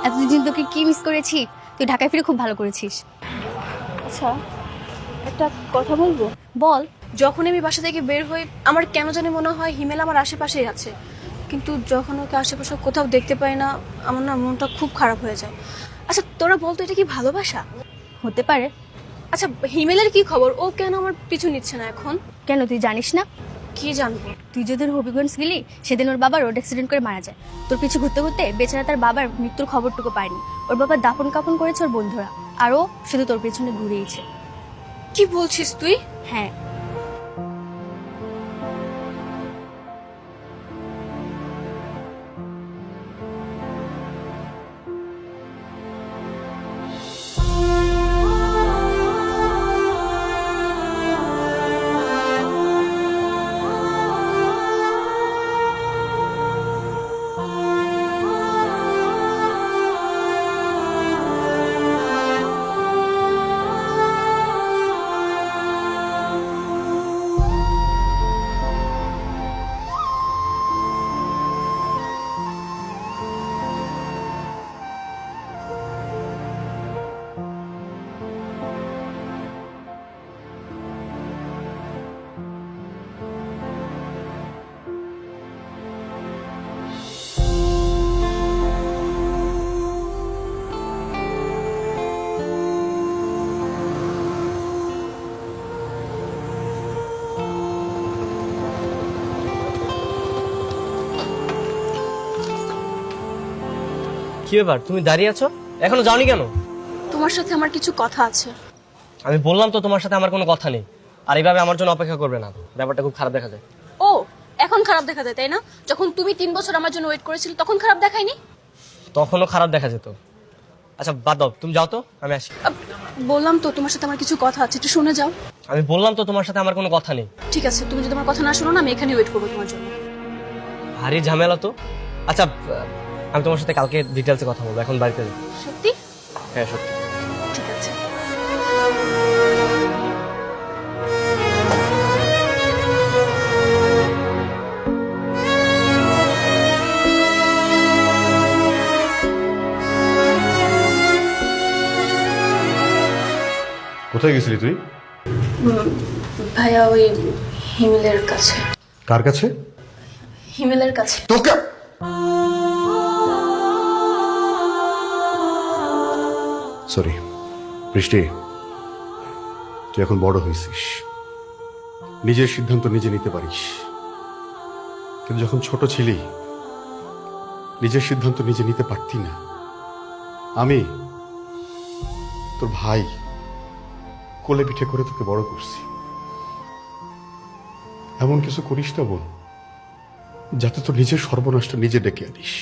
এতদিন তোকে কি মিস করেছি। তুই ঢাকায় ফিরে খুব ভালো করেছিস। আচ্ছা, একটা কথা বলবো? বল। যখন আমি বাসা থেকে বের হই আমার কেন জানি মনে হয় হিমেল আমার আশেপাশেই আছে, কিন্তু যখন ওকে আশেপাশে কোথাও দেখতে পাই না আমার না মনটা খুব খারাপ হয়ে যায়। আচ্ছা তোরা বলতো এটা কি ভালোবাসা? হতে পারে। আচ্ছা হিমেলের কি খবর? ও কেন আমার পিছু নিচ্ছে না এখন? কেন তুই জানিস না? কি জানবো? তুই যেদিন হবিগঞ্জ গেলি সেদিন ওর বাবা রোড অ্যাক্সিডেন্ট করে মারা যায়। তোর পিছু ঘুরতে ঘুরতে বেচারা তার বাবার মৃত্যুর খবরটুকু পায়নি। ওর বাবা দাফন কাফন করেছে ওর বন্ধুরা, আর ও শুধু তোর পেছনে ঘুরেইছে। কি বলছিস তুই? হ্যাঁ। কি ব্যাপার, তুমি দাঁড়িয়ে আছো? এখনো যাওনি কেন? তোমার সাথে আমার কিছু কথা আছে। আমি বললাম তো তোমার সাথে আমার কোনো কথা নেই, আর এইভাবে আমার জন্য অপেক্ষা করবে না। ব্যাপারটা খুব খারাপ দেখা যায়। ও, এখন খারাপ দেখা যায় তাই না? যখন তুমি 3 বছর আমার জন্য ওয়েট করেছিলে তখন খারাপ দেখায়নি? তখনও খারাপ দেখা যেত। আচ্ছা বাদ দাও, তুমি যাও তো, আমি আসি। বললাম তো তোমার সাথে আমার কিছু কথা আছে, একটু শুনে যাও। আমি বললাম তো তোমার সাথে আমার কোনো কথা নেই। ঠিক আছে, তুমি যদি আমার কথা না শোনো না আমি এখানে ওয়েট করবো তোমার জন্য। ভারী ঝামেলা তো। আচ্ছা আমি তোমার সাথে কালকে ডিটেলসে কথা বলবো, এখন বাড়িতে যাই। সত্যি? হ্যাঁ সত্যি। ঠিক আছে। কোথায় গেছিলি তুই? ভাইয়া ওই হিমেলের কাছে। কার কাছে? হিমেলের কাছে। তোকে সরি বৃষ্টি, তুই এখন বড় হয়েছিস, নিজের সিদ্ধান্ত নিজে নিতে পারিস, কিন্তু যখন ছোট ছিলি নিজের সিদ্ধান্ত নিজে নিতে পারতি না। আমি তোর ভাই কোলে পিঠে করে তোকে বড় করছি। এমন কিছু করিস না বোন যাতে তোর নিজের সর্বনাশটা নিজে ডেকে আনিস।